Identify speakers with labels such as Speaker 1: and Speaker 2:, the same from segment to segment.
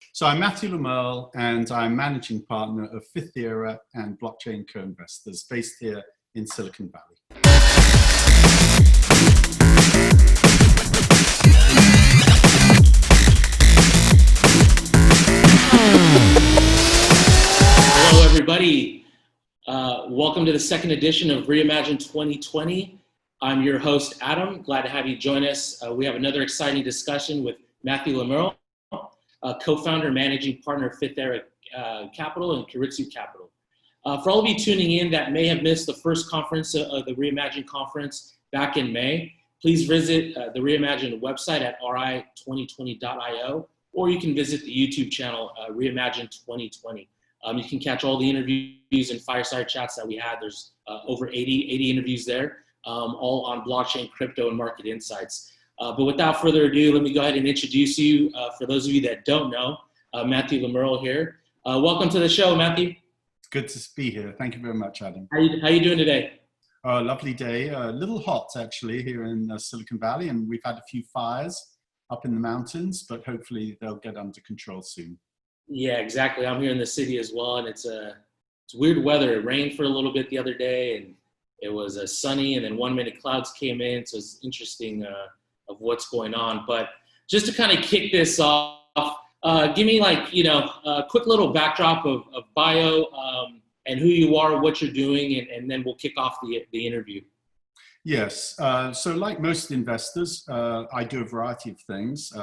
Speaker 1: So I'm Matthew Merle, and I'm managing partner of Fifth Era and Blockchain Co-Investors based here in Silicon Valley.
Speaker 2: Hello, everybody. Welcome to the second edition of Reimagine 2020. I'm your host, Adam. Glad to have you join us. We have another exciting discussion with Matthew Merle, co-founder, managing partner of Fifth Era Capital and Keiretsu Capital. For all of you tuning in that may have missed the first conference of the Reimagine conference back in May, please visit the Reimagine website at ri2020.io, or you can visit the YouTube channel, Reimagine 2020. You can catch all the interviews and fireside chats that we had. There's over 80 interviews there, all on blockchain, crypto, and market insights. But without further ado, let me go ahead and introduce you. For those of you that don't know, Matthew Merle here. Welcome to the show, Matthew.
Speaker 1: It's good to be here. Thank you very much, Adam.
Speaker 2: How you doing today?
Speaker 1: Lovely day. A little hot, actually, here in Silicon Valley, and we've had a few fires up in the mountains, but hopefully they'll get under control soon.
Speaker 2: Yeah, exactly. I'm here in the city as well, and it's weird weather. It rained for a little bit the other day, and it was sunny, and then 1 minute clouds came in, so it's interesting of what's going on. But just to kind of kick this off, give me a quick little backdrop of bio and who you are, what you're doing, and then we'll kick off the interview.
Speaker 1: Yes. So like most investors, I do a variety of things.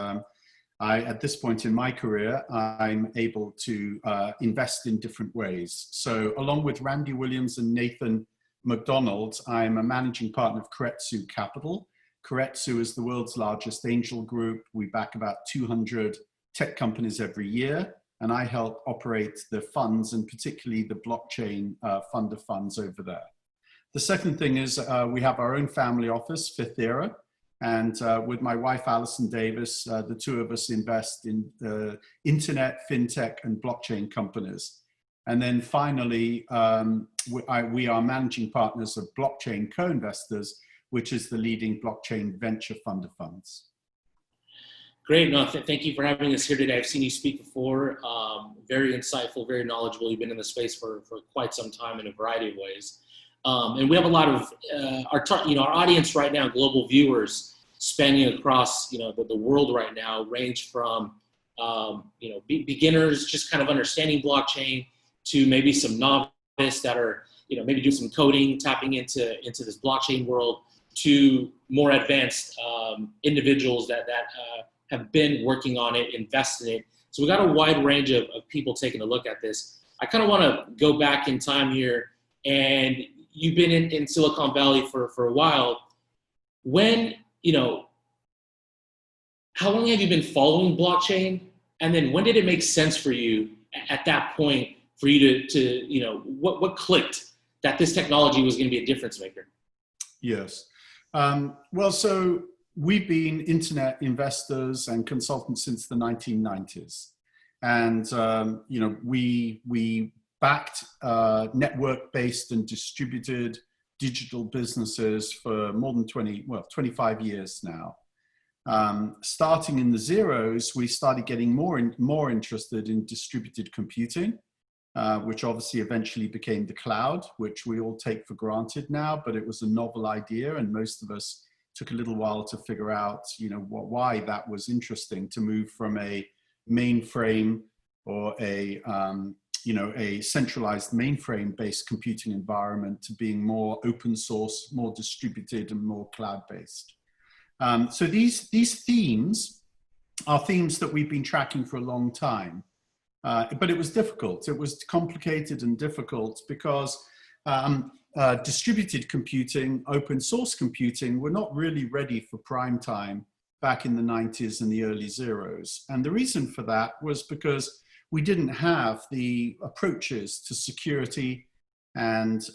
Speaker 1: At this point in my career, I'm able to invest in different ways. So along with Randy Williams and Nathan McDonald, I'm a managing partner of Keiretsu Capital. Keiretsu is the world's largest angel group. We back about 200 tech companies every year, and I help operate the funds, and particularly the blockchain fund of funds over there. The second thing is we have our own family office, Fifth Era. And with my wife, Alison Davis, the two of us invest in internet, fintech, and blockchain companies. And then finally, we are managing partners of Blockchain Co-Investors, which is the leading blockchain venture fund of funds.
Speaker 2: Great. No, thank you for having us here today. I've seen you speak before. Very insightful, very knowledgeable. You've been in the space for quite some time in a variety of ways. And we have a lot of our audience right now, global viewers spanning across the world right now, range from beginners just kind of understanding blockchain to maybe some novice that are maybe doing some coding, tapping into this blockchain world, to more advanced individuals that have been working on it, invested in it. So we got a wide range of people taking a look at this. I kind of want to go back in time here, and you've been in Silicon Valley for a while. How long have you been following blockchain? And then when did it make sense for you at that point for you to what clicked that this technology was going to be a difference maker? Yes.
Speaker 1: Well, so we've been internet investors and consultants since the 1990s. And, we backed network-based and distributed digital businesses for more than 25 years now. Starting in the zeros, we started getting more interested in distributed computing, which obviously eventually became the cloud, which we all take for granted now, but it was a novel idea, and most of us took a little while to figure out, why that was interesting, to move from a mainframe or a centralized mainframe-based computing environment to being more open source, more distributed, and more cloud-based. So these themes are themes that we've been tracking for a long time, but it was difficult. It was complicated and difficult because distributed computing, open source computing were not really ready for prime time back in the 90s and the early zeros. And the reason for that was because we didn't have the approaches to security and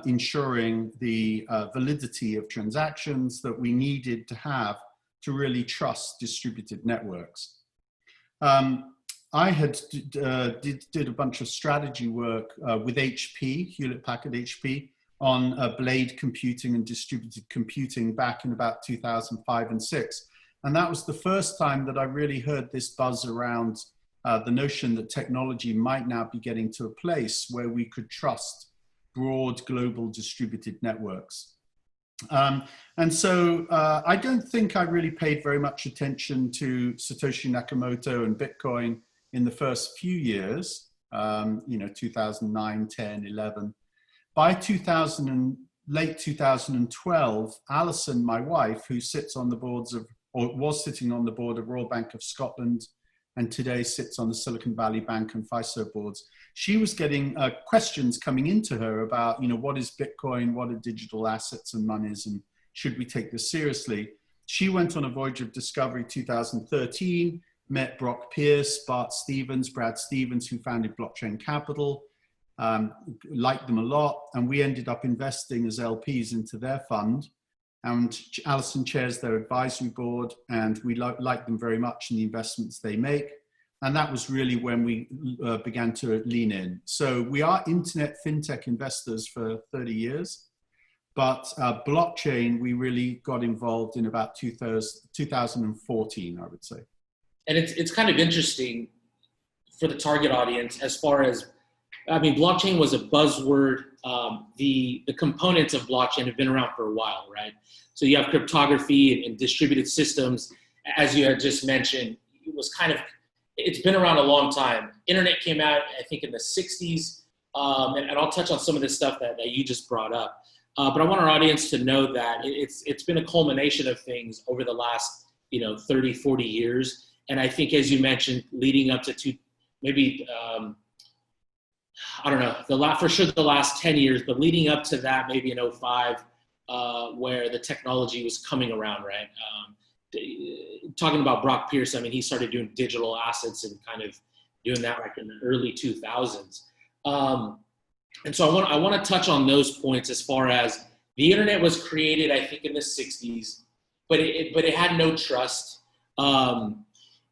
Speaker 1: ensuring the validity of transactions that we needed to have to really trust distributed networks. I had did a bunch of strategy work with HP, Hewlett-Packard HP, on blade computing and distributed computing back in about 2005 and 6. And that was the first time that I really heard this buzz around the notion that technology might now be getting to a place where we could trust broad global distributed networks. And so I don't think I really paid very much attention to Satoshi Nakamoto and Bitcoin in the first few years, 2009, 10, 11. By late 2012, Alison, my wife, who sits on the boards of, or was sitting on the board of Royal Bank of Scotland, and today sits on the Silicon Valley Bank and FISO boards, she was getting questions coming into her about, what is Bitcoin, what are digital assets and monies, and should we take this seriously? She went on a voyage of discovery 2013, met Brock Pierce, Brad Stevens, who founded Blockchain Capital, liked them a lot, and we ended up investing as LPs into their fund. And Alison chairs their advisory board, and we like them very much in the investments they make. And that was really when we began to lean in. So we are internet fintech investors for 30 years, but blockchain, we really got involved in about 2014, I would say.
Speaker 2: And it's kind of interesting for the target audience as far as, blockchain was a buzzword. The components of blockchain have been around for a while, right? So you have cryptography and distributed systems. As you had just mentioned, it's been around a long time. Internet came out, I think, in the 60s. And I'll touch on some of this stuff that you just brought up. But I want our audience to know that it's been a culmination of things over the last, 30, 40 years. And I think, as you mentioned, leading up to for sure the last 10 years, but leading up to that, maybe in 05, where the technology was coming around, right? Talking about Brock Pierce, he started doing digital assets and kind of doing that like in the early 2000s. And so I want to touch on those points as far as the internet was created, I think, in the 60s, but it had no trust.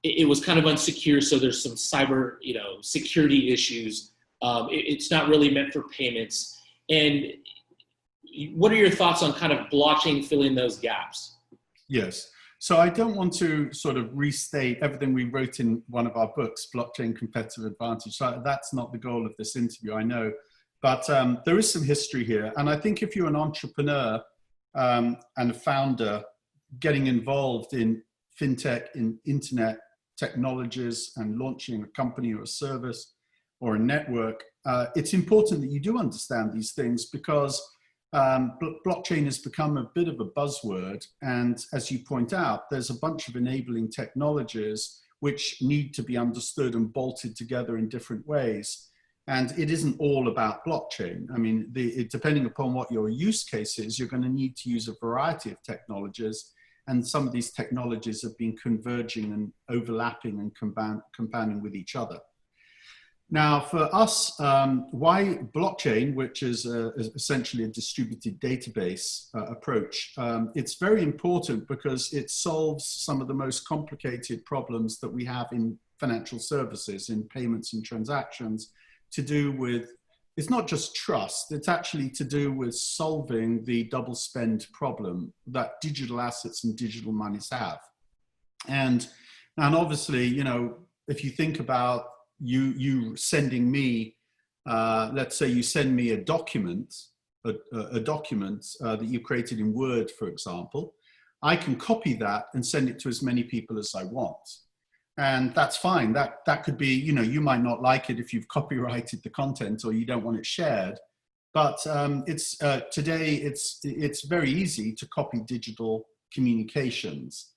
Speaker 2: It was kind of unsecure, so there's some cyber, security issues. It's not really meant for payments. And what are your thoughts on kind of blockchain filling those gaps?
Speaker 1: Yes. So I don't want to sort of restate everything we wrote in one of our books, Blockchain Competitive Advantage. So that's not the goal of this interview, I know. But there is some history here. And I think if you're an entrepreneur and a founder getting involved in fintech, in internet technologies and launching a company or a service or a network, it's important that you do understand these things because blockchain has become a bit of a buzzword. And as you point out, there's a bunch of enabling technologies which need to be understood and bolted together in different ways. And it isn't all about blockchain. Depending upon what your use case is, you're going to need to use a variety of technologies. And some of these technologies have been converging and overlapping and compounding with each other. Now, for us, why blockchain, which is essentially a distributed database approach, it's very important because it solves some of the most complicated problems that we have in financial services, in payments and transactions, to do with, it's not just trust, it's actually to do with solving the double spend problem that digital assets and digital monies have. And obviously, if you think about you sending me, let's say you send me a document that you created in Word, for example, I can copy that and send it to as many people as I want. And that's fine. That could be, you might not like it if you've copyrighted the content or you don't want it shared. But today it's very easy to copy digital communications.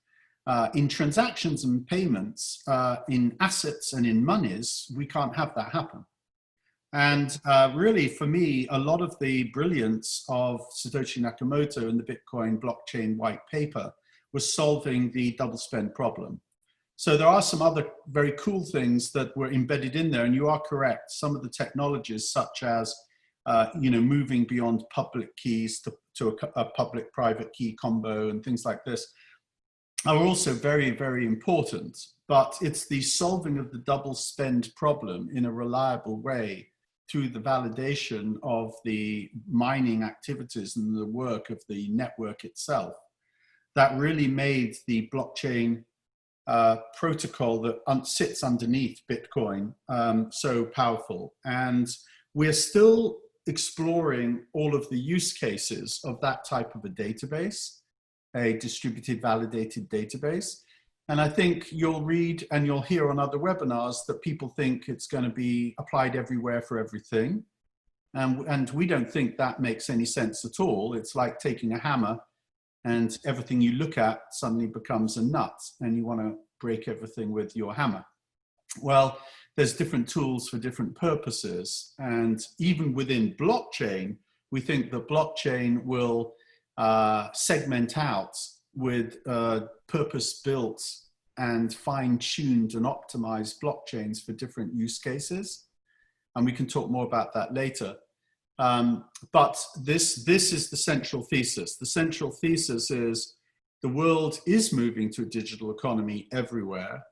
Speaker 1: In transactions and payments, in assets and in monies, we can't have that happen. And really, for me, a lot of the brilliance of Satoshi Nakamoto and the Bitcoin blockchain white paper was solving the double spend problem. So there are some other very cool things that were embedded in there, and you are correct. Some of the technologies, such as moving beyond public keys to a public-private key combo and things like this, are also very, very important. But it's the solving of the double spend problem in a reliable way through the validation of the mining activities and the work of the network itself that really made the blockchain protocol that sits underneath Bitcoin so powerful. And we're still exploring all of the use cases of that type of a database, a distributed validated database. And I think you'll read and you'll hear on other webinars that people think it's going to be applied everywhere for everything. And we don't think that makes any sense at all. It's like taking a hammer and everything you look at suddenly becomes a nut and you want to break everything with your hammer. Well, there's different tools for different purposes. And even within blockchain, we think that blockchain will segment out with purpose-built and fine-tuned and optimized blockchains for different use cases. And we can talk more about that later. But this is the central thesis. The central thesis is the world is moving to a digital economy everywhere.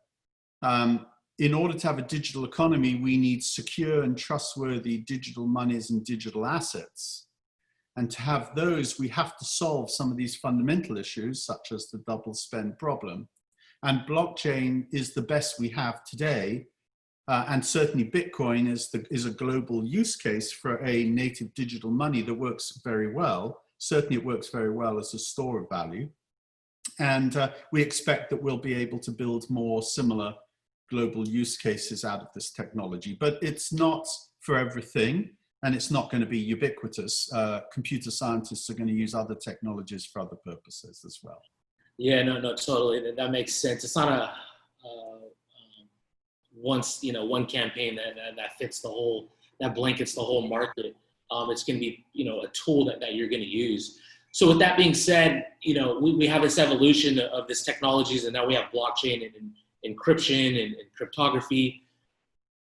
Speaker 1: In order to have a digital economy, we need secure and trustworthy digital monies and digital assets. And to have those, we have to solve some of these fundamental issues, such as the double spend problem. And blockchain is the best we have today. And certainly Bitcoin is a global use case for a native digital money that works very well. Certainly it works very well as a store of value. And we expect that we'll be able to build more similar global use cases out of this technology. But it's not for everything, and it's not going to be ubiquitous. Computer scientists are going to use other technologies for other purposes as well.
Speaker 2: Yeah, no, totally. That makes sense. It's not a one campaign that fits the whole, that blankets the whole market. It's going to be, a tool that you're going to use. So with that being said, we have this evolution of this technologies, and now we have blockchain and encryption and cryptography.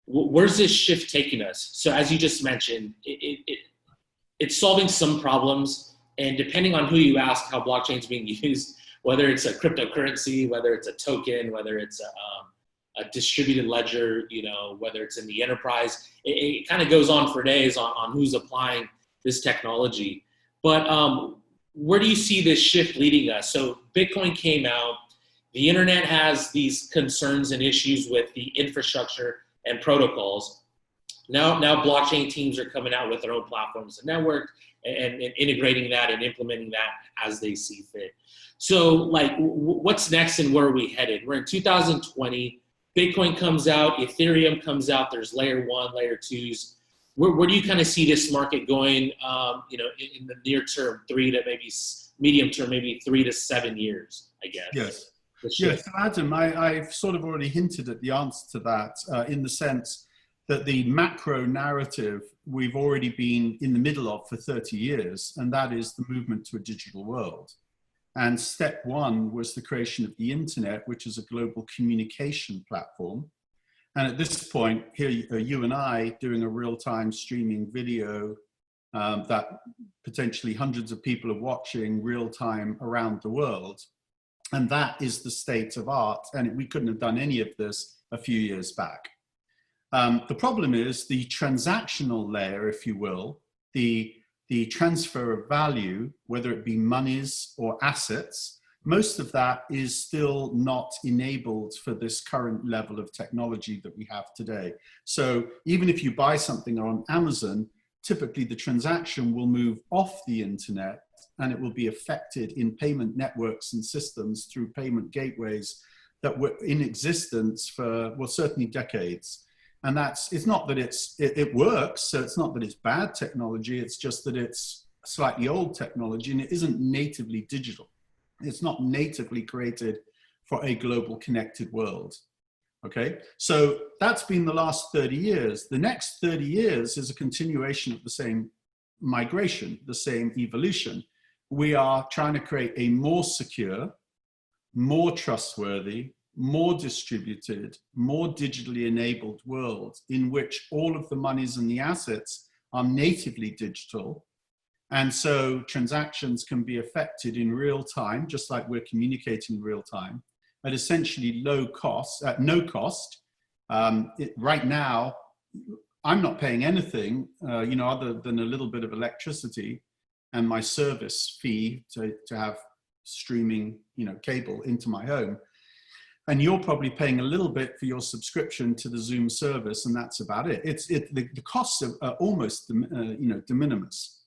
Speaker 2: Where's this shift taking us? So as you just mentioned, it's solving some problems, and depending on who you ask how blockchain is being used, whether it's a cryptocurrency, whether it's a token, whether it's a distributed ledger, whether it's in the enterprise, it kind of goes on for days on who's applying this technology. But where do you see this shift leading us? So Bitcoin came out, the internet has these concerns and issues with the infrastructure and protocols. Now blockchain teams are coming out with their own platforms and network and integrating that and implementing that as they see fit. So what's next and where are we headed? We're in 2020, Bitcoin comes out, Ethereum comes out, there's layer 1, layer 2s. Where do you kind of see this market going, in the near term, medium term, maybe 3 to 7 years, I guess?
Speaker 1: Yes. Yes, Adam, I've sort of already hinted at the answer to that in the sense that the macro narrative we've already been in the middle of for 30 years, and that is the movement to a digital world. And step one was the creation of the internet, which is a global communication platform. And at this point, here you and I doing a real-time streaming video that potentially hundreds of people are watching real-time around the world. And that is the state of art. And we couldn't have done any of this a few years back. The problem is the transactional layer, if you will, the transfer of value, whether it be monies or assets, most of that is still not enabled for this current level of technology that we have today. So even if you buy something on Amazon, typically the transaction will move off the internet and it will be affected in payment networks and systems through payment gateways that were in existence for, well, certainly decades. And it's not that it works, so it's not that it's bad technology, it's just that it's slightly old technology and it isn't natively digital. It's not natively created for a global connected world. Okay, so that's been the last 30 years. The next 30 years is a continuation of the same migration, the same evolution. We are trying to create a more secure, more trustworthy, more distributed, more digitally enabled world in which all of the monies and the assets are natively digital. And so transactions can be affected in real time, just like we're communicating in real time, at essentially low cost, at no cost. Right now, I'm not paying anything, other than a little bit of electricity and my service fee to have streaming, cable into my home. and you're probably paying a little bit for your subscription to the Zoom service, and that's about it. The costs are almost de minimis,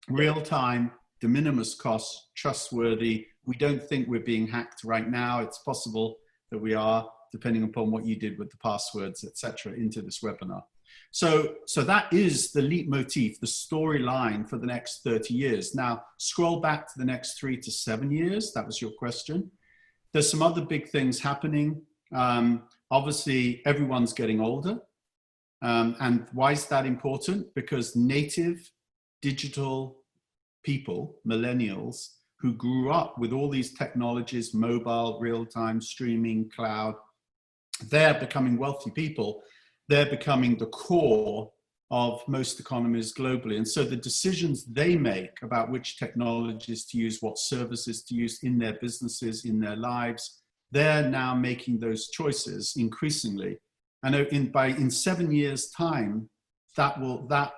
Speaker 1: real time, de minimis costs, trustworthy. We don't think we're being hacked right now. It's possible that we are, depending upon what you did with the passwords, etc., into this webinar. So that is the leitmotif, the storyline for the next 30 years. Now, scroll back to the next 3 to 7 years. That was your question. There's some other big things happening. Obviously, everyone's getting older. And why is that important? Because native digital people, millennials, who grew up with all these technologies, mobile, real-time, streaming, cloud, they're becoming wealthy people. They're becoming the core of most economies globally. And so the decisions they make about which technologies to use, what services to use in their businesses, in their lives, they're now making those choices increasingly. And in 7 years' time, that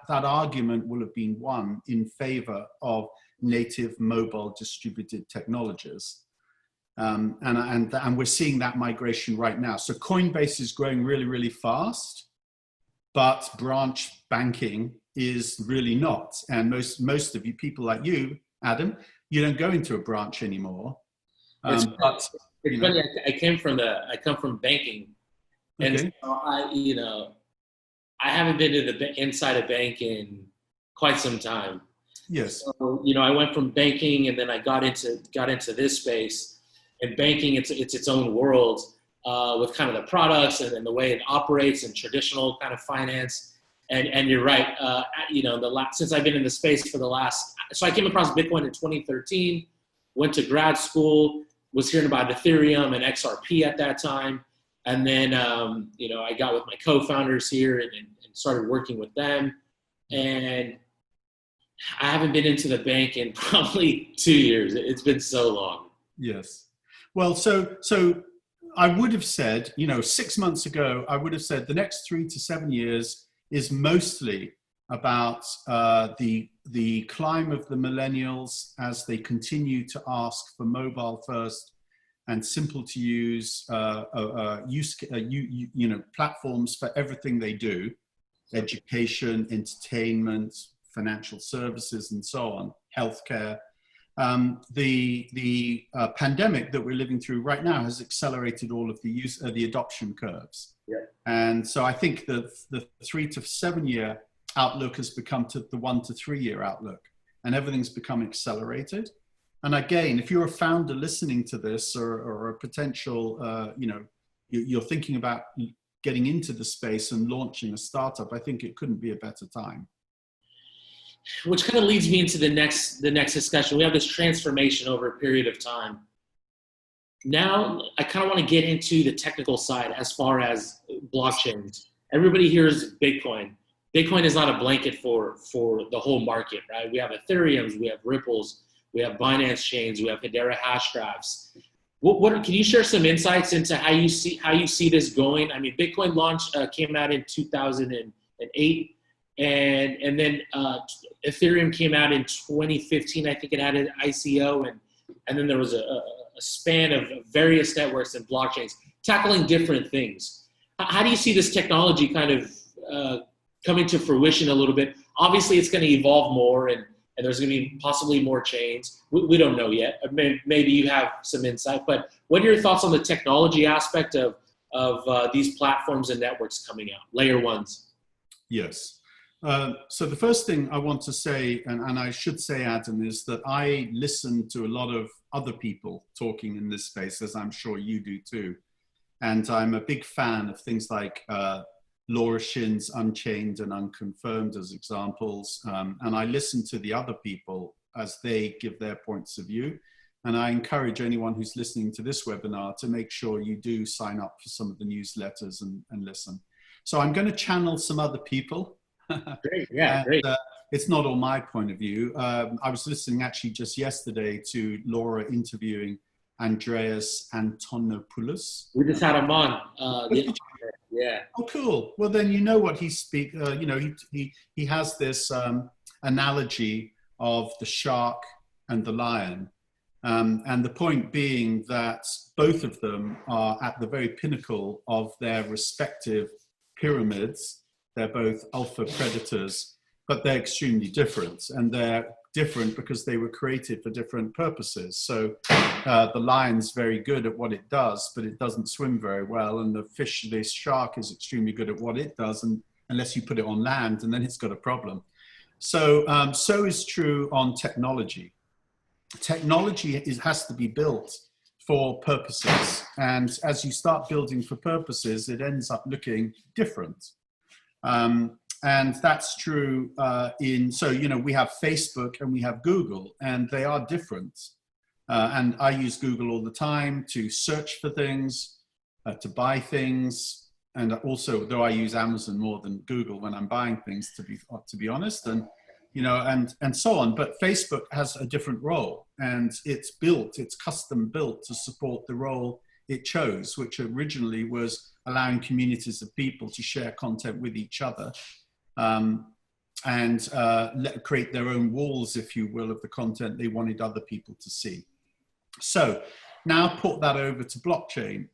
Speaker 1: argument will have been won in favor of native mobile distributed technologies. And we're seeing that migration right now. So Coinbase is growing really, really fast, but branch banking is really not. And most of you people like you, Adam, you don't go into a branch anymore.
Speaker 2: It's funny. I come from banking, and
Speaker 1: okay.
Speaker 2: so I haven't been to the inside a bank in quite some time.
Speaker 1: Yes.
Speaker 2: So, I went from banking, and then I got into this space. And banking, it's its own world with kind of the products and the way it operates and traditional kind of finance. And you're right. Since I've been in the space for so I came across Bitcoin in 2013, went to grad school, was hearing about Ethereum and XRP at that time. And then, I got with my co-founders here and started working with them. And I haven't been into the bank in probably 2 years. It's been so long.
Speaker 1: Yes. Well, so I would have said, 6 months ago, I would have said the next 3 to 7 years is mostly about the climb of the millennials as they continue to ask for mobile first and simple to use platforms for everything they do, education, entertainment, financial services, and so on, healthcare. The pandemic that we're living through right now has accelerated all of the adoption curves.
Speaker 2: Yeah.
Speaker 1: And so I think that the 3 to 7 year outlook has become to the 1 to 3 year outlook, and everything's become accelerated. And again, if you're a founder listening to this or a potential, you're thinking about getting into the space and launching a startup, I think it couldn't be a better time.
Speaker 2: Which kind of leads me into the next discussion. We have this transformation over a period of time. Now, I kind of want to get into the technical side as far as blockchains. Everybody hears Bitcoin. Bitcoin is not a blanket for the whole market, right? We have Ethereums, we have Ripples, we have Binance chains, we have Hedera Hashgraphs. Can you share some insights into how you see this going? I mean, Bitcoin came out in 2008. And then Ethereum came out in 2015. I think it had an ICO, and then there was a span of various networks and blockchains tackling different things. How do you see this technology kind of coming to fruition a little bit? Obviously, it's going to evolve more, and there's going to be possibly more chains. We don't know yet. Maybe you have some insight, but what are your thoughts on the technology aspect of these platforms and networks coming out, layer ones?
Speaker 1: Yes. So the first thing I want to say, and I should say, Adam, is that I listen to a lot of other people talking in this space, as I'm sure you do too. And I'm a big fan of things like Laura Shin's Unchained and Unconfirmed as examples. And I listen to the other people as they give their points of view. And I encourage anyone who's listening to this webinar to make sure you do sign up for some of the newsletters and listen. So I'm going to channel some other people.
Speaker 2: Great, yeah,
Speaker 1: and,
Speaker 2: great.
Speaker 1: It's not all my point of view. I was listening actually just yesterday to Laura interviewing Andreas Antonopoulos.
Speaker 2: We just had him on. Yeah.
Speaker 1: Oh, cool. Well, then you know what he speaks. He has this analogy of the shark and the lion. And the point being that both of them are at the very pinnacle of their respective pyramids. They're both alpha predators, but they're extremely different. And they're different because they were created for different purposes. So the lion's very good at what it does, but it doesn't swim very well. And the shark is extremely good at what it does, and unless you put it on land, and then it's got a problem. So, so is true on technology. Technology has to be built for purposes. And as you start building for purposes, it ends up looking different. And that's true so, we have Facebook and we have Google, and they are different. And I use Google all the time to search for things, to buy things. And also, though I use Amazon more than Google when I'm buying things, to be honest, and and so on. But Facebook has a different role, and it's custom built to support the role it chose, which originally was allowing communities of people to share content with each other, and create their own walls, if you will, of the content they wanted other people to see. So now put that over to blockchain.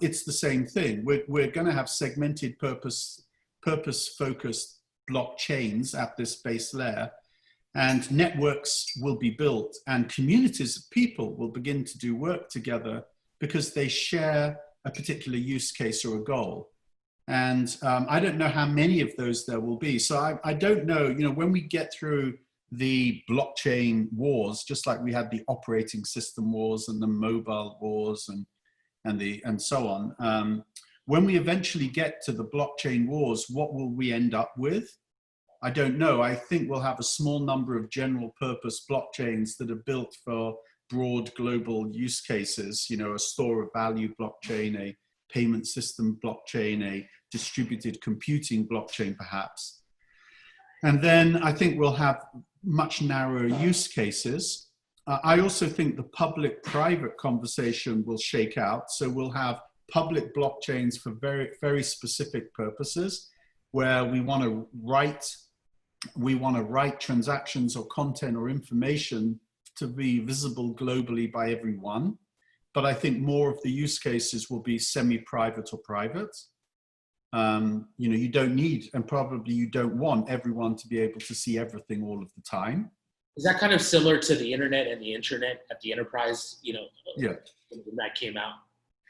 Speaker 1: It's the same thing. We're going to have segmented purpose-focused blockchains at this base layer, and networks will be built, and communities of people will begin to do work together because they share a particular use case or a goal. And I don't know how many of those there will be. So I don't know, when we get through the blockchain wars, just like we had the operating system wars and the mobile wars and so on. When we eventually get to the blockchain wars, what will we end up with? I don't know. I think we'll have a small number of general purpose blockchains that are built for broad global use cases, a store of value blockchain, a payment system blockchain, a distributed computing blockchain perhaps. And then I think we'll have much narrower use cases. I also think the public-private conversation will shake out. So we'll have public blockchains for very, very specific purposes, where we want to write transactions or content or information to be visible globally by everyone. But I think more of the use cases will be semi-private or private. You don't need, and probably you don't want, everyone to be able to see everything all of the time.
Speaker 2: Is that kind of similar to the internet and the intranet at the enterprise,
Speaker 1: Yeah.
Speaker 2: when that came out?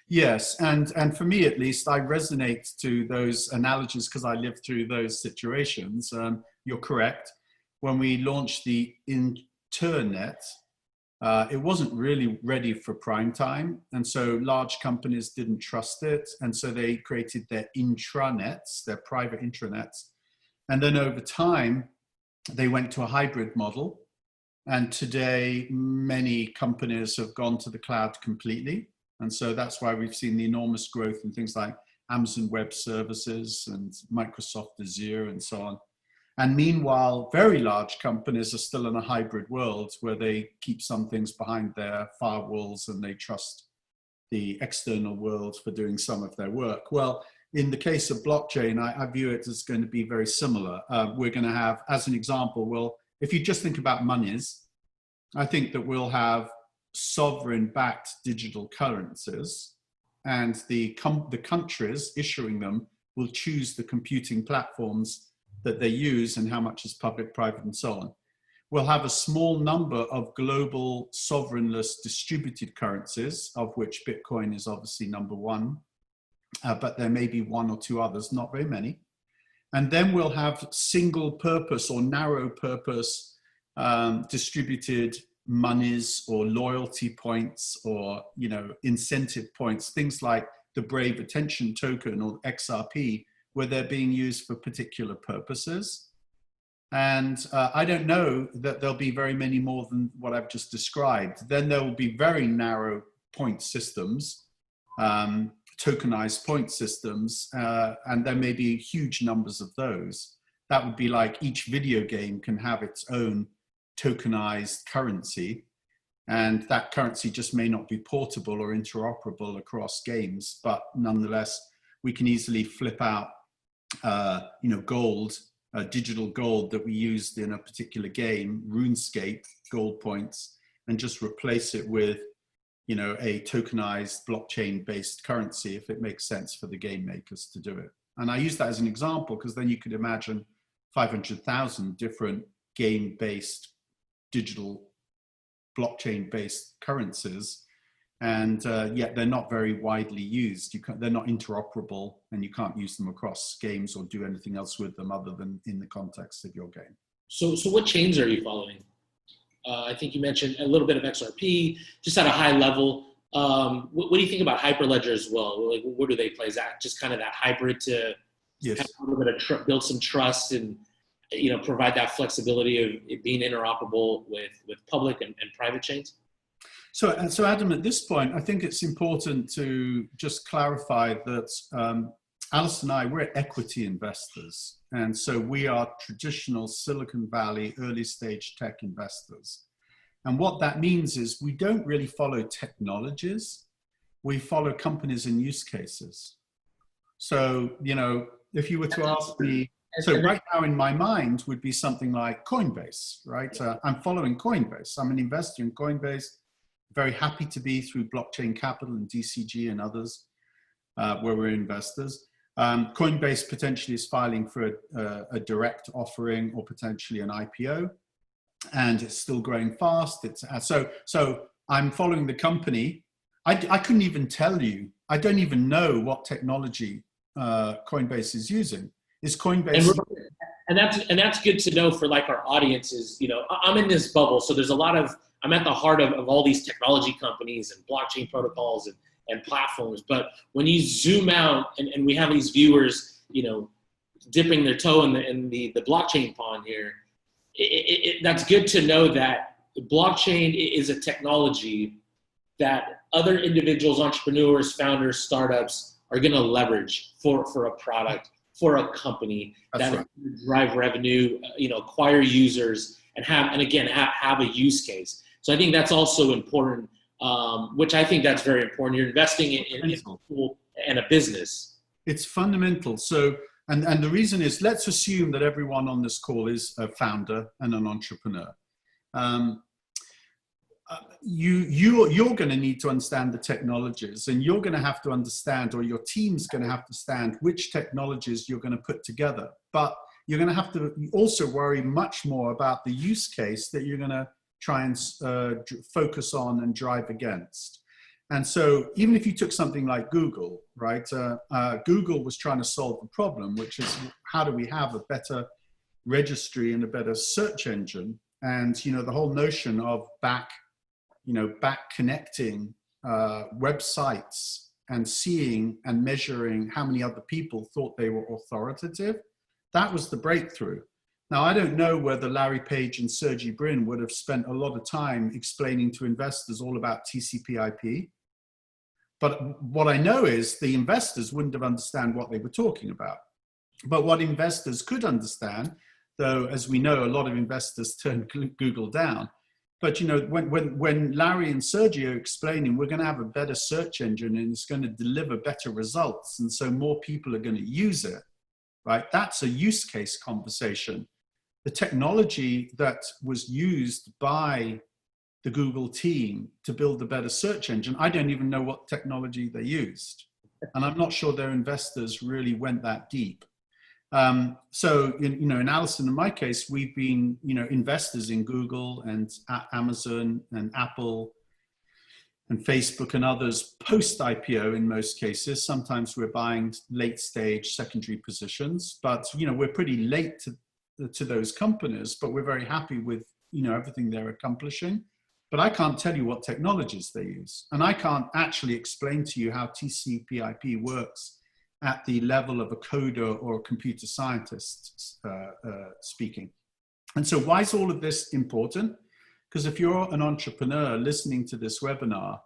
Speaker 1: Yes, and for me at least, I resonate to those analogies because I lived through those situations. You're correct. When we launched the internet, it wasn't really ready for prime time. And so large companies didn't trust it. And so they created their intranets, their private intranets. And then over time, they went to a hybrid model. And today, many companies have gone to the cloud completely. And so that's why we've seen the enormous growth in things like Amazon Web Services and Microsoft Azure and so on. And meanwhile, very large companies are still in a hybrid world where they keep some things behind their firewalls and they trust the external world for doing some of their work. Well, in the case of blockchain, I view it as going to be very similar. We're going to have, as an example, well, if you just think about monies, I think that we'll have sovereign-backed digital currencies, and the countries issuing them will choose the computing platforms that they use and how much is public, private, and so on. We'll have a small number of global sovereignless distributed currencies, of which Bitcoin is obviously number one, but there may be one or two others, not very many. And then we'll have single purpose or narrow purpose distributed monies or loyalty points or incentive points, things like the Brave Attention Token or XRP, where they're being used for particular purposes. And I don't know that there'll be very many more than what I've just described. Then there will be very narrow point systems, tokenized point systems, and there may be huge numbers of those. That would be like each video game can have its own tokenized currency, and that currency just may not be portable or interoperable across games, but nonetheless, we can easily flip out gold, digital gold that we used in a particular game, RuneScape, gold points, and just replace it with, you know, a tokenized blockchain-based currency if it makes sense for the game makers to do it. And I use that as an example because then you could imagine 500,000 different game-based, digital, blockchain-based currencies, and yet they're not very widely used. They're not interoperable, and you can't use them across games or do anything else with them other than in the context of your game.
Speaker 2: So what chains are you following? I think you mentioned a little bit of XRP, just at a high level. What do you think about Hyperledger as well? Like, where do they play? Is that just kind of that hybrid to
Speaker 1: Yes.
Speaker 2: have a little bit of build some trust and, you know, provide that flexibility of it being interoperable with public and private chains?
Speaker 1: So Adam, at this point, I think it's important to just clarify that Alice and I, we're equity investors. And so we are traditional Silicon Valley early stage tech investors. And what that means is we don't really follow technologies. We follow companies and use cases. So, you know, if you were to ask me, so right now in my mind would be something like Coinbase, right? I'm following Coinbase. I'm an investor in Coinbase. Very happy to be through Blockchain Capital and DCG and others where we're investors. Coinbase potentially is filing for a direct offering or potentially an IPO, and it's still growing fast. So I'm following the company. I couldn't even tell you. I don't even know what technology Coinbase is using. Is Coinbase?
Speaker 2: And that's good to know for like our audiences. You know, I'm in this bubble, so there's a lot of, I'm at the heart of all these technology companies and blockchain protocols and platforms. But when you zoom out and we have these viewers, you know, dipping their toe in the blockchain pond here, that's good to know that blockchain is a technology that other individuals, entrepreneurs, founders, startups are going to leverage for a product, for a company. That's that right. Drive revenue, you know, acquire users, and have a use case. So I think that's also important, which I think that's very important. You're investing in a tool and a business. It's fundamental. So, and the reason is, let's assume that everyone on this call is a founder and an entrepreneur. You're going to need to understand the technologies, and you're going to have to understand, or your team's going to have to understand which technologies you're going to put together. But you're going to have to also worry much more about the use case that you're going to try and focus on and drive against. And so even if you took something like Google, right? Google was trying to solve the problem, which is, how do we have a better registry and a better search engine? And, you know, the whole notion of back connecting websites and seeing and measuring how many other people thought they were authoritative, that was the breakthrough. Now, I don't know whether Larry Page and Sergey Brin would have spent a lot of time explaining to investors all about TCP/IP. But what I know is the investors wouldn't have understood what they were talking about. But what investors could understand, though, as we know, a lot of investors turned Google down. But, you know, when Larry and Sergey are explaining, we're going to have a better search engine and it's going to deliver better results, and so more people are going to use it, right? That's a use case conversation. The technology that was used by the Google team to build the better search engine, I don't even know what technology they used. And I'm not sure their investors really went that deep. So, you know, in Alison and my case, we've been, you know, investors in Google and Amazon and Apple and Facebook and others post-IPO in most cases. Sometimes we're buying late stage secondary positions, but, you know, we're pretty late to those companies, but we're very happy with, you know, everything they're accomplishing. But I can't tell you what technologies they use. And I can't actually explain to you how TCP/IP works at the level of a coder or a computer scientist speaking. And so why is all of this important? Because if you're an entrepreneur listening to this webinar,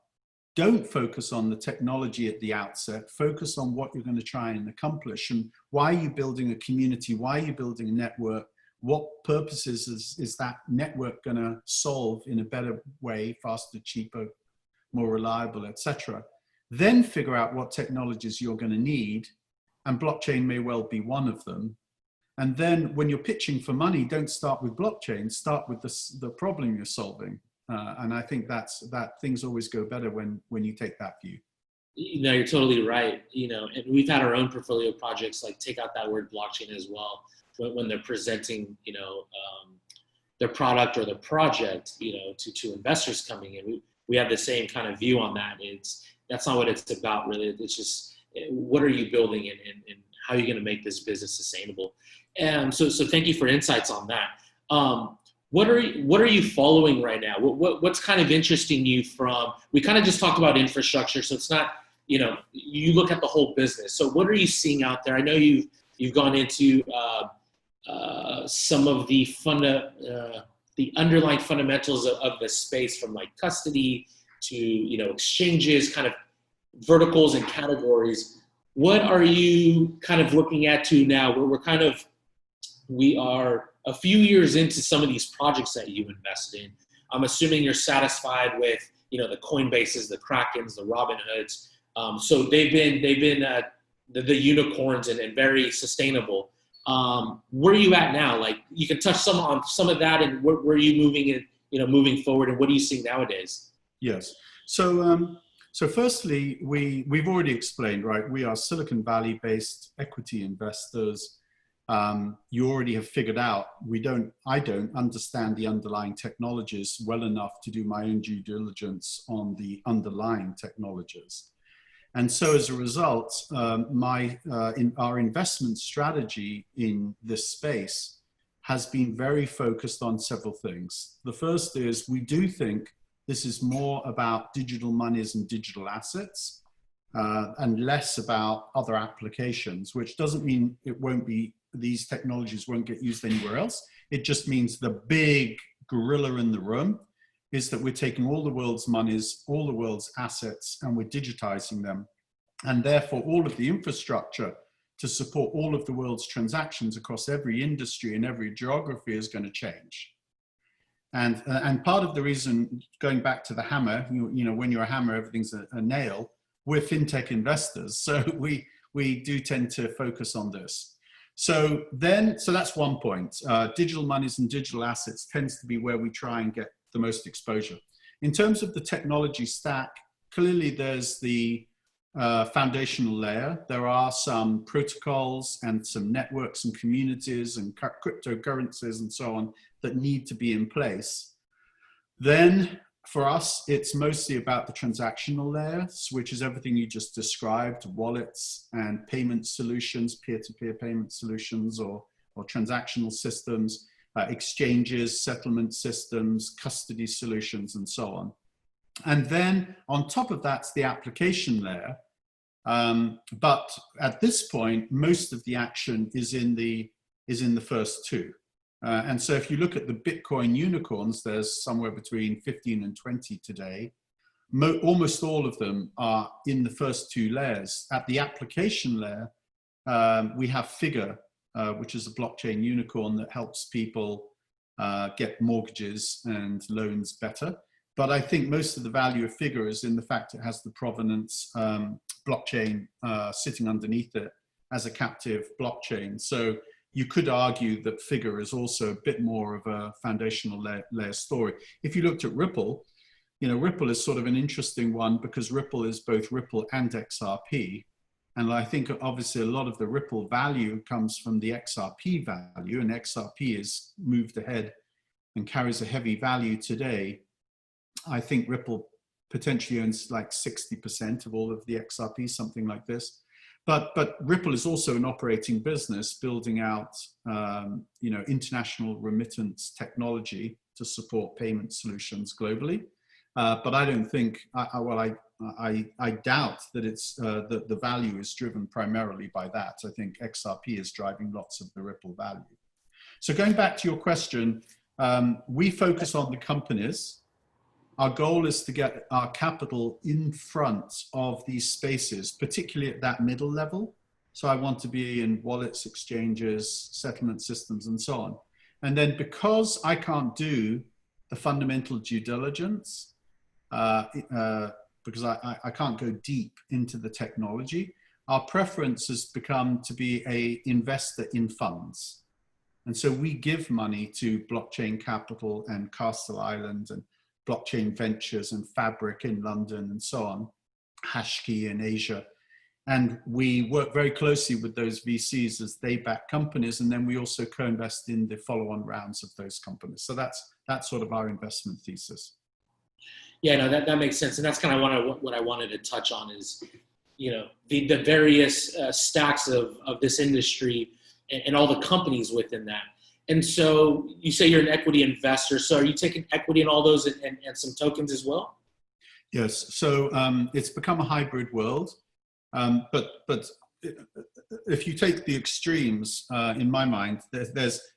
Speaker 2: don't focus on the technology at the outset, focus on what you're going to try and accomplish, and why are you building a community, why are you building a network, what purposes is that network going to solve in a better way, faster, cheaper, more reliable, etc. Then figure out what technologies you're going to need, and blockchain may well be one of them. And then when you're pitching for money, don't start with blockchain, start with the problem you're solving.
Speaker 1: And I think that things always go better when you take that view.
Speaker 2: No, you're totally right. And we've had our own portfolio projects like take out that word blockchain as well when they're presenting, their product or the project, to investors coming in. We have the same kind of view on that. That's not what it's about, really. It's just what are you building and how are you going to make this business sustainable? And so thank you for insights on that. What are you following right now? What's kind of interesting you from? We kind of just talked about infrastructure, so it's not. You look at the whole business. So what are you seeing out there? I know you've gone into some of the underlying fundamentals of the space, from like custody to exchanges, kind of verticals and categories. What are you kind of looking at to now? We are a few years into some of these projects that you invested in. I'm assuming you're satisfied with the Coinbases, the Krakens, the Robinhoods. So they've been the unicorns and very sustainable. Where are you at now? Like, you can touch on some of that, and where are you moving forward, and what are you seeing nowadays?
Speaker 1: Yes. So firstly, we've already explained, right? We are Silicon Valley based equity investors. You already have figured out I don't understand the underlying technologies well enough to do my own due diligence on the underlying technologies. And so as a result, our investment strategy in this space has been very focused on several things. The first is, we do think this is more about digital monies and digital assets, and less about other applications, which doesn't mean these technologies won't get used anywhere else. It just means the big gorilla in the room is that we're taking all the world's monies, all the world's assets, and we're digitizing them. And therefore, all of the infrastructure to support all of the world's transactions across every industry and every geography is going to change. And part of the reason, going back to the hammer, when you're a hammer, everything's a nail. We're fintech investors, so we do tend to focus on this. So that's one point. Digital monies and digital assets tends to be where we try and get the most exposure. In terms of the technology stack, clearly there's the foundational layer. There are some protocols and some networks and communities and cryptocurrencies and so on that need to be in place. Then for us, it's mostly about the transactional layer, which is everything you just described: wallets and payment solutions, peer-to-peer payment solutions, or transactional systems, exchanges, settlement systems, custody solutions, and so on. And then on top of that's the application layer. But at this point, most of the action is in the first two. And so if you look at the Bitcoin unicorns, there's somewhere between 15 and 20 today. Almost all of them are in the first two layers. At the application layer, we have Figure, which is a blockchain unicorn that helps people get mortgages and loans better. But I think most of the value of Figure is in the fact it has the provenance blockchain sitting underneath it as a captive blockchain. So you could argue that Figure is also a bit more of a foundational layer story. If you looked at Ripple, Ripple is sort of an interesting one because Ripple is both Ripple and XRP. And I think obviously a lot of the Ripple value comes from the XRP value, and XRP has moved ahead and carries a heavy value today. I think Ripple potentially owns like 60% of all of the XRP, something like this. But Ripple is also an operating business building out, international remittance technology to support payment solutions globally. But I don't think, I doubt that it's the value is driven primarily by that. I think XRP is driving lots of the Ripple value. So going back to your question, we focus on the companies. Our goal is to get our capital in front of these spaces, particularly at that middle level. So I want to be in wallets, exchanges, settlement systems, and so on. And then because I can't do the fundamental due diligence, because I can't go deep into the technology, our preference has become to be an investor in funds. And so we give money to Blockchain Capital and Castle Island and Blockchain Ventures and Fabric in London and so on, Hashkey in Asia. And we work very closely with those VCs as they back companies. And then we also co-invest in the follow-on rounds of those companies. So that's sort of our investment thesis.
Speaker 2: Yeah, no, that makes sense. And that's kind of what I wanted to touch on is, the various stacks of this industry and all the companies within that. And so you say you're an equity investor. So are you taking equity in all those and some tokens as well?
Speaker 1: Yes. So it's become a hybrid world. But if you take the extremes, in my mind,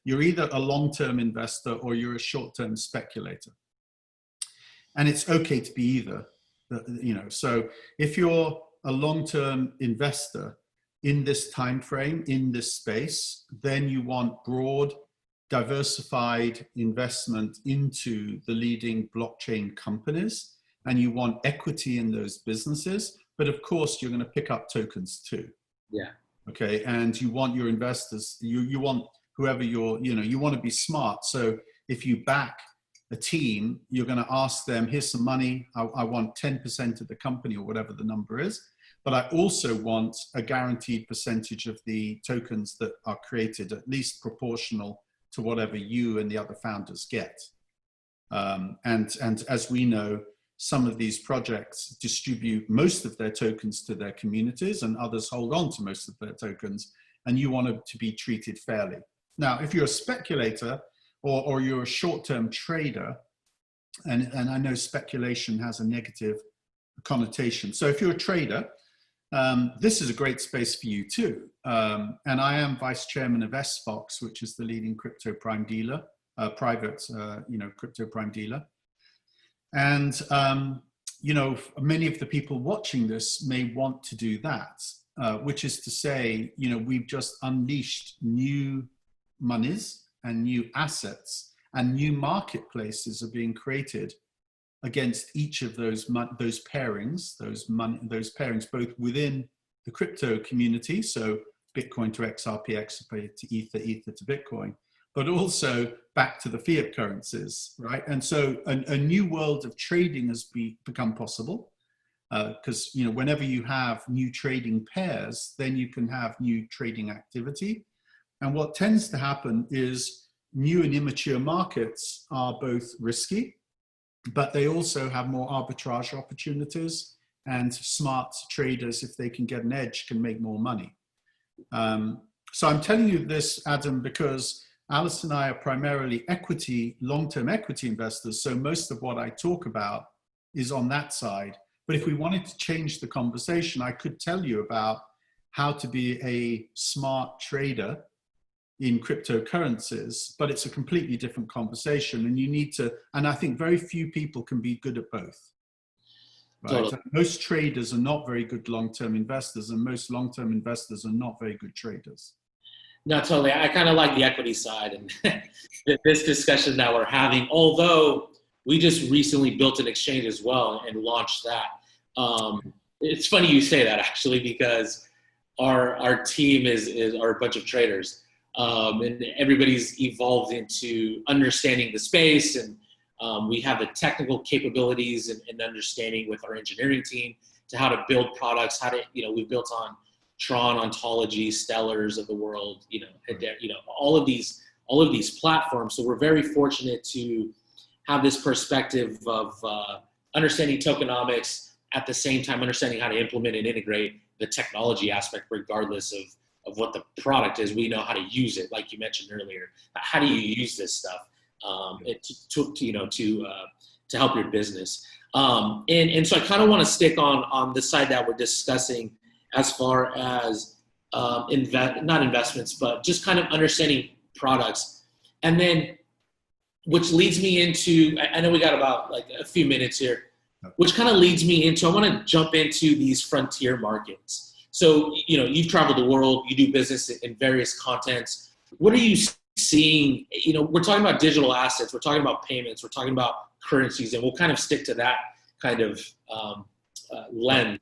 Speaker 1: you're either a long-term investor or you're a short-term speculator. And it's okay to be either, so if you're a long-term investor in this time frame, in this space, then you want broad, diversified investment into the leading blockchain companies, and you want equity in those businesses. But of course, you're going to pick up tokens too.
Speaker 2: Yeah.
Speaker 1: Okay. And you want your investors, you want whoever you want to be smart. So if you back a team, you're going to ask them, here's some money. I want 10% of the company or whatever the number is. But I also want a guaranteed percentage of the tokens that are created, at least proportional to whatever you and the other founders get. And as we know, some of these projects distribute most of their tokens to their communities and others hold on to most of their tokens, and you want it to be treated fairly. Now, if you're a speculator or you're a short-term trader, and I know speculation has a negative connotation. So if you're a trader, this is a great space for you too. And I am vice chairman of SFOX, which is the leading crypto prime dealer, private, crypto prime dealer. And, many of the people watching this may want to do that, which is to say, we've just unleashed new monies and new assets, and new marketplaces are being created against each of those pairings, those pairings, both within the crypto community, so Bitcoin to XRP, XRP to Ether, Ether to Bitcoin, but also back to the fiat currencies, right? And so a new world of trading has become possible, because whenever you have new trading pairs, then you can have new trading activity. And what tends to happen is new and immature markets are both risky, but they also have more arbitrage opportunities, and smart traders, if they can get an edge, can make more money. So I'm telling you this, Adam, because Alice and I are primarily long-term equity investors. So most of what I talk about is on that side. But if we wanted to change the conversation, I could tell you about how to be a smart trader in cryptocurrencies, but it's a completely different conversation, and I think very few people can be good at both. Right? Totally. Most traders are not very good long-term investors, and most long-term investors are not very good traders.
Speaker 2: No, totally. I kind of like the equity side and this discussion that we're having, although we just recently built an exchange as well and launched that. It's funny you say that, actually, because our team are a bunch of traders. And everybody's evolved into understanding the space, and we have the technical capabilities and understanding with our engineering team to how to build products, we've built on Tron, Ontology, Stellars of the world, all of these platforms. So we're very fortunate to have this perspective of understanding tokenomics, at the same time understanding how to implement and integrate the technology aspect, regardless of what the product is. We know how to use it, like you mentioned earlier. How do you use this stuff to help your business? And so I kind of want to stick on the side that we're discussing, as far as not investments, but just kind of understanding products. And then, which leads me into, I know we got about like a few minutes here, which kind of leads me into, I want to jump into these frontier markets. So, you've traveled the world, you do business in various contents. What are you seeing? We're talking about digital assets, we're talking about payments, we're talking about currencies, and we'll kind of stick to that kind of lens.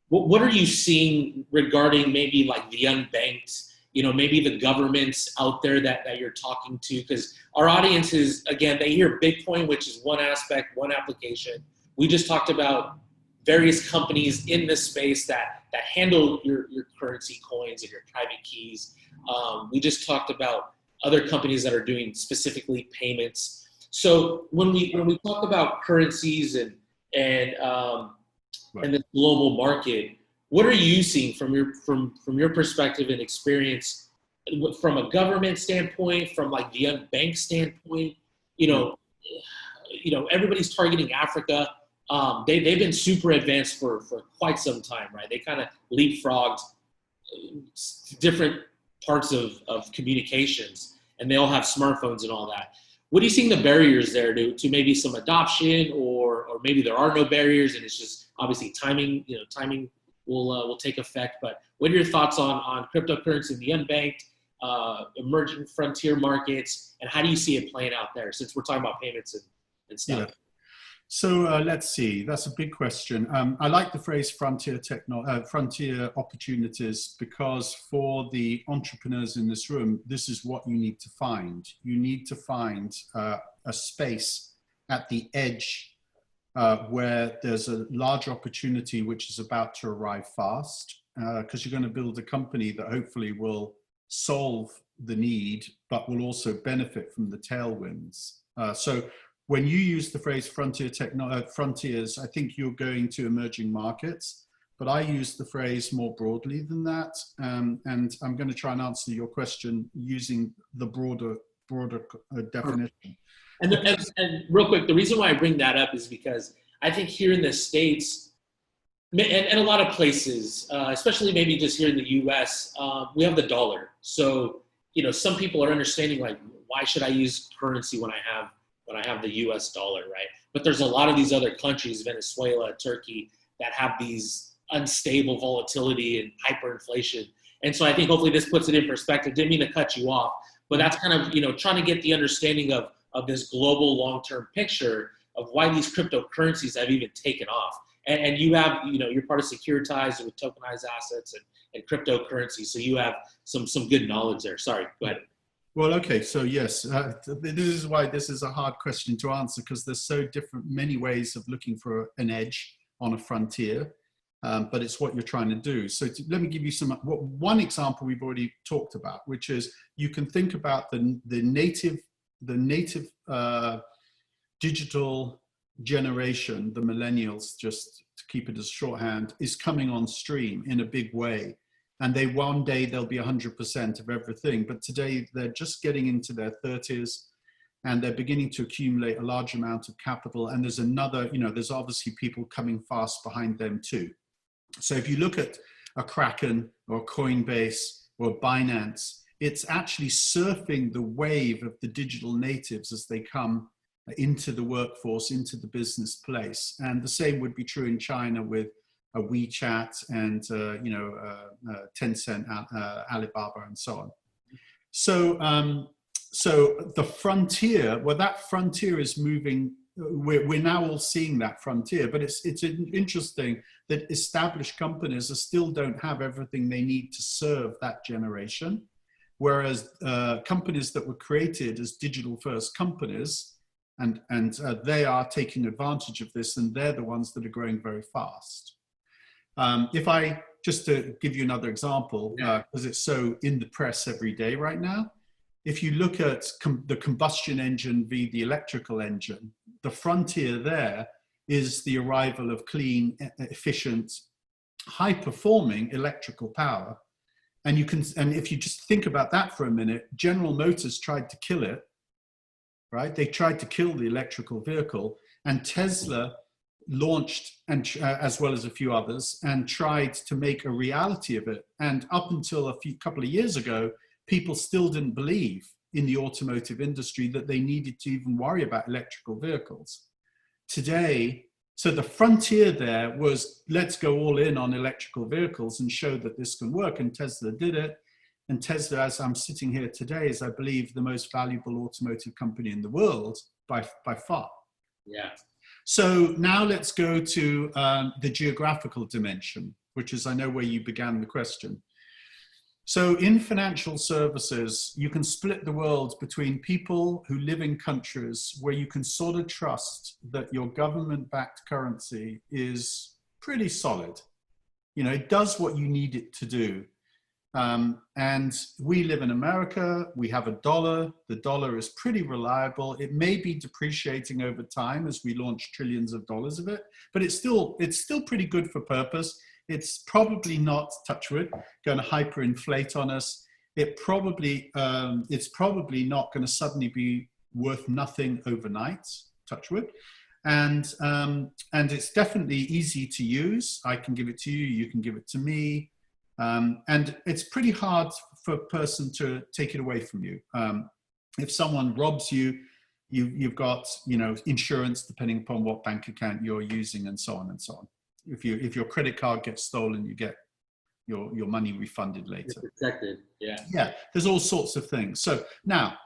Speaker 2: What are you seeing regarding maybe like the unbanked maybe the governments out there that you're talking to? Because our audience is, again, they hear Bitcoin, which is one aspect, one application. We just talked about various companies in this space that handle your currency coins and your private keys. We just talked about other companies that are doing specifically payments. So when we talk about currencies and the global market, what are you seeing from your perspective and experience, from a government standpoint, from like the unbanked standpoint? Everybody's targeting Africa. They've been super advanced for quite some time, right? They kind of leapfrogged different parts of communications, and they all have smartphones and all that. What are you seeing the barriers there to maybe some adoption, or maybe there are no barriers and it's just obviously timing? Timing will take effect. But what are your thoughts on cryptocurrency in the unbanked, emerging frontier markets, and how do you see it playing out there, since we're talking about payments and stuff?
Speaker 1: Yeah. So let's see, that's a big question. I like the phrase frontier opportunities, because for the entrepreneurs in this room, this is what you need to find. You need to find a space at the edge where there's a large opportunity which is about to arrive fast, because you're going to build a company that hopefully will solve the need, but will also benefit from the tailwinds. So when you use the phrase frontiers, I think you're going to emerging markets, but I use the phrase more broadly than that. And I'm going to try and answer your question using the broader definition.
Speaker 2: And real quick, the reason why I bring that up is because I think here in the States, and a lot of places, especially maybe just here in the US, we have the dollar. So, some people are understanding, like, why should I use currency when I have the US dollar, right? But there's a lot of these other countries, Venezuela, Turkey, that have these unstable volatility and hyperinflation. And so I think hopefully this puts it in perspective. Didn't mean to cut you off, but that's kind of, trying to get the understanding of this global long-term picture of why these cryptocurrencies have even taken off. And you have, you're part of securitized with tokenized assets and cryptocurrency. So you have some good knowledge there. Sorry, go ahead.
Speaker 1: Well, okay, so yes, this is why this is a hard question to answer, because there's so many ways of looking for an edge on a frontier, but it's what you're trying to do. So let me give you one example we've already talked about, which is you can think about the native digital generation, the millennials, just to keep it as shorthand, is coming on stream in a big way. And one day they'll be 100% of everything. But today they're just getting into their 30s and they're beginning to accumulate a large amount of capital. And there's there's obviously people coming fast behind them too. So if you look at a Kraken or Coinbase or Binance, it's actually surfing the wave of the digital natives as they come into the workforce, into the business place. And the same would be true in China with a WeChat and Tencent, Alibaba, and so on. So the frontier, well, that frontier is moving. We're now all seeing that frontier, but it's interesting that established companies still don't have everything they need to serve that generation, whereas companies that were created as digital-first companies, and they are taking advantage of this, and they're the ones that are growing very fast. Just to give you another example, because it's so in the press every day right now, if you look at the combustion engine v the electrical engine, the frontier there is the arrival of clean, efficient, high-performing electrical power. And if you just think about that for a minute, General Motors tried to kill it, right? They tried to kill the electrical vehicle, and Tesla launched, and as well as a few others, and tried to make a reality of it. And up until a couple of years ago, people still didn't believe in the automotive industry that they needed to even worry about electrical vehicles. Today, so the frontier there was, let's go all in on electrical vehicles and show that this can work, and Tesla did it. And Tesla, as I'm sitting here today, is, I believe, the most valuable automotive company in the world by far.
Speaker 2: Yeah.
Speaker 1: So now let's go to the geographical dimension, which is, I know, where you began the question. So in financial services, you can split the world between people who live in countries where you can sort of trust that your government-backed currency is pretty solid. You know, it does what you need it to do. And we live in America, we have a dollar, the dollar is pretty reliable. It may be depreciating over time as we launch trillions of dollars of it, but it's still pretty good for purpose. It's probably not, touch wood, going to hyperinflate on us. It's probably not going to suddenly be worth nothing overnight, touch wood. And it's definitely easy to use. I can give it to you, you can give it to me. And it's pretty hard for a person to take it away from you. If someone robs you, you've got, you know, insurance depending upon what bank account you're using, and so on and so on. If your credit card gets stolen, you get your money refunded later.
Speaker 2: It's protected, yeah.
Speaker 1: Yeah, there's all sorts of things. So now,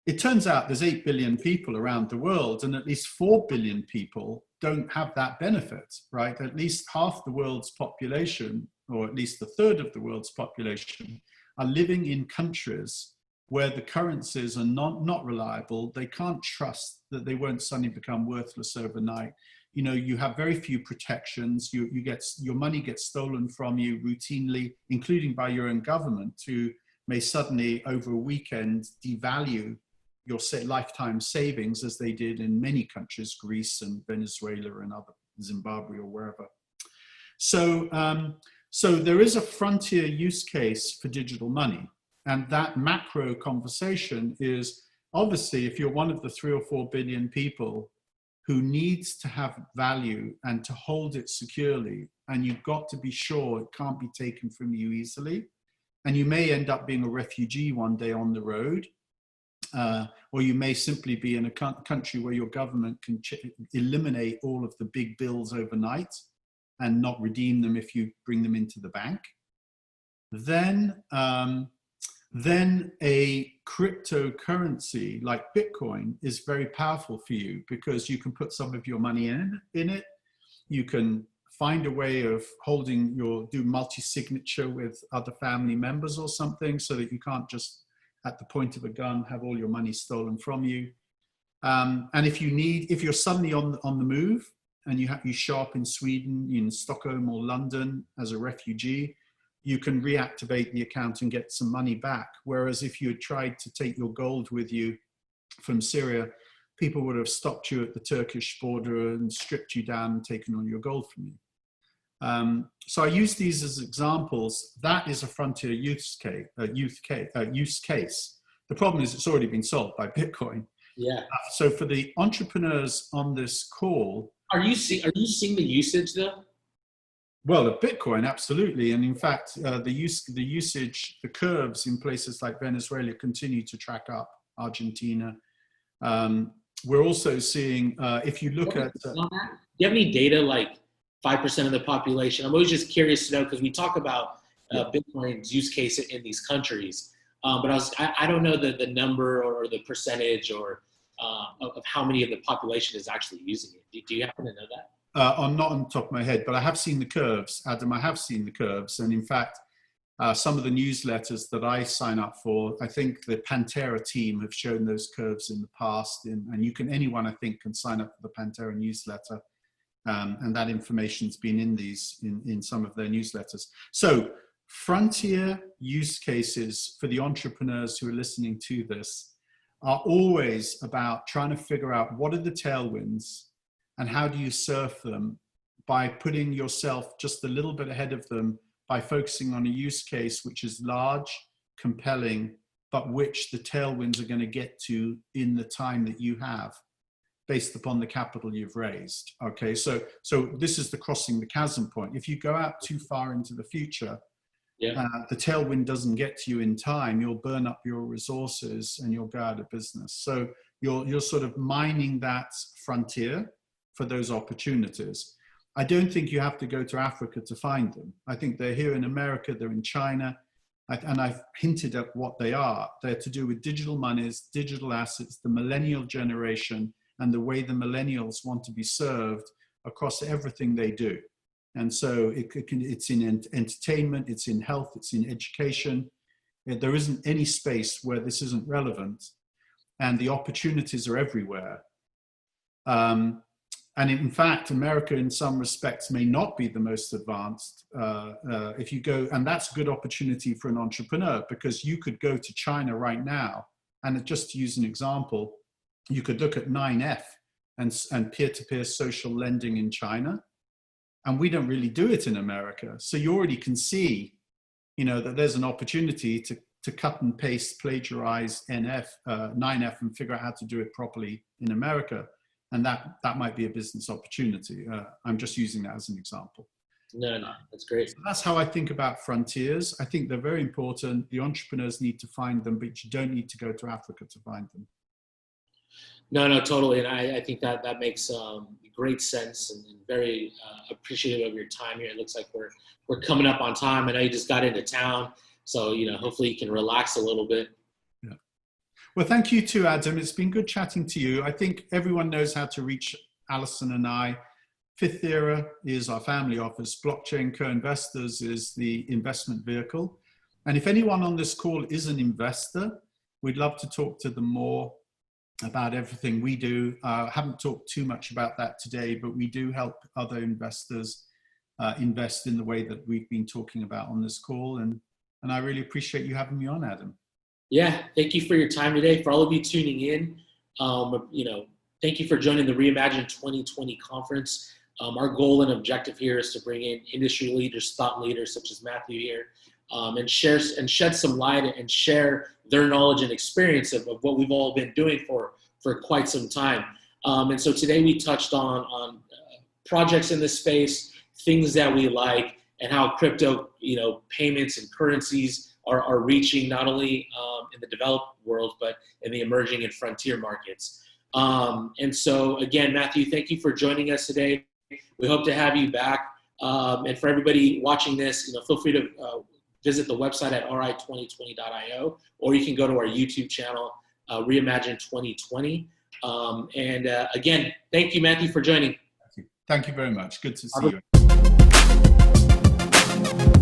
Speaker 1: it turns out there's 8 billion people around the world, and at least 4 billion people don't have that benefit, right? At least half the world's population, or at least a third of the world's population, are living in countries where the currencies are not reliable. They can't trust that they won't suddenly become worthless overnight. You know, you have very few protections. Your money gets stolen from you routinely, including by your own government, who may suddenly over a weekend devalue your lifetime savings, as they did in many countries, Greece and Venezuela and other, Zimbabwe or wherever. So, so there is a frontier use case for digital money. And that macro conversation is, obviously, if you're one of the 3 or 4 billion people who needs to have value and to hold it securely, and you've got to be sure it can't be taken from you easily, and you may end up being a refugee one day on the road, or you may simply be in a country where your government can eliminate all of the big bills overnight and not redeem them if you bring them into the bank, then a cryptocurrency like Bitcoin is very powerful for you, because you can put some of your money in it. You can find a way of do multi-signature with other family members or something, so that you can't just at the point of a gun have all your money stolen from you. And if you're suddenly on the move and you show up in Sweden, in Stockholm or London as a refugee, you can reactivate the account and get some money back. Whereas if you had tried to take your gold with you from Syria, people would have stopped you at the Turkish border and stripped you down and taken all your gold from you. So I use these as examples. That is a frontier use case. The problem is it's already been solved by Bitcoin.
Speaker 2: Yeah.
Speaker 1: So for the entrepreneurs on this call,
Speaker 2: are you seeing the usage though?
Speaker 1: Well, of Bitcoin, absolutely. And in fact, the usage, the curves in places like Venezuela continue to track up. Argentina. We're also seeing, if you look at...
Speaker 2: do you have any data like 5% of the population? I'm always just curious to know, because we talk about Bitcoin's use case in these countries, but I don't know the number or the percentage or of how many of the population is actually using it. Do you happen to know that?
Speaker 1: I'm not on the top of my head, but I have seen the curves, Adam. I have seen the curves. And in fact, some of the newsletters that I sign up for, I think the Pantera team have shown those curves in the past. And anyone, I think, can sign up for the Pantera newsletter. And that information's been in some of their newsletters. So frontier use cases for the entrepreneurs who are listening to this are always about trying to figure out what are the tailwinds and how do you surf them by putting yourself just a little bit ahead of them, by focusing on a use case which is large, compelling, but which the tailwinds are going to get to in the time that you have based upon the capital you've raised. Okay, so this is the crossing the chasm point. If you go out too far into the future, the tailwind doesn't get to you in time, you'll burn up your resources and you'll go out of business. So you're sort of mining that frontier for those opportunities. I don't think you have to go to Africa to find them. I think they're here in America, they're in China, and I've hinted at what they are. They're to do with digital monies, digital assets, the millennial generation, and the way the millennials want to be served across everything they do. And so it's in entertainment, it's in health, it's in education, There isn't any space where this isn't relevant, and the opportunities are everywhere. And in fact, America in some respects may not be the most advanced. If you go, and that's a good opportunity for an entrepreneur, because you could go to China right now, and just to use an example, you could look at 9F and peer-to-peer social lending in China. And we don't really do it in America. So you already can see, that there's an opportunity to cut and paste, plagiarize 9F and figure out how to do it properly in America. And that might be a business opportunity. I'm just using that as an example.
Speaker 2: No, that's great.
Speaker 1: So that's how I think about frontiers. I think they're very important. The entrepreneurs need to find them, but you don't need to go to Africa to find them.
Speaker 2: No, totally. And I think that makes great sense, and very appreciative of your time here. It looks like we're coming up on time. I know you just got into town, so hopefully you can relax a little bit.
Speaker 1: Yeah. Well, thank you too, Adam. It's been good chatting to you. I think everyone knows how to reach Alison and I. Fifth Era is our family office. Blockchain Co-Investors is the investment vehicle. And if anyone on this call is an investor, we'd love to talk to them more about everything we do. Haven't talked too much about that today, but we do help other investors invest in the way that we've been talking about on this call. And I really appreciate you having me on, Adam.
Speaker 2: Yeah, thank you for your time today. For all of you tuning in, thank you for joining the Reimagine 2020 conference. Our goal and objective here is to bring in industry leaders, thought leaders such as Matthew here, and shed some light and share their knowledge and experience of what we've all been doing for quite some time. And so today we touched on projects in this space, things that we like, and how crypto, payments and currencies are reaching not only in the developed world, but in the emerging and frontier markets. And so again, Matthew, thank you for joining us today. We hope to have you back. And for everybody watching this, feel free to visit the website at ri2020.io, or you can go to our YouTube channel, Reimagine 2020. And again, thank you, Matthew, for joining.
Speaker 1: Thank you very much. Good to see you.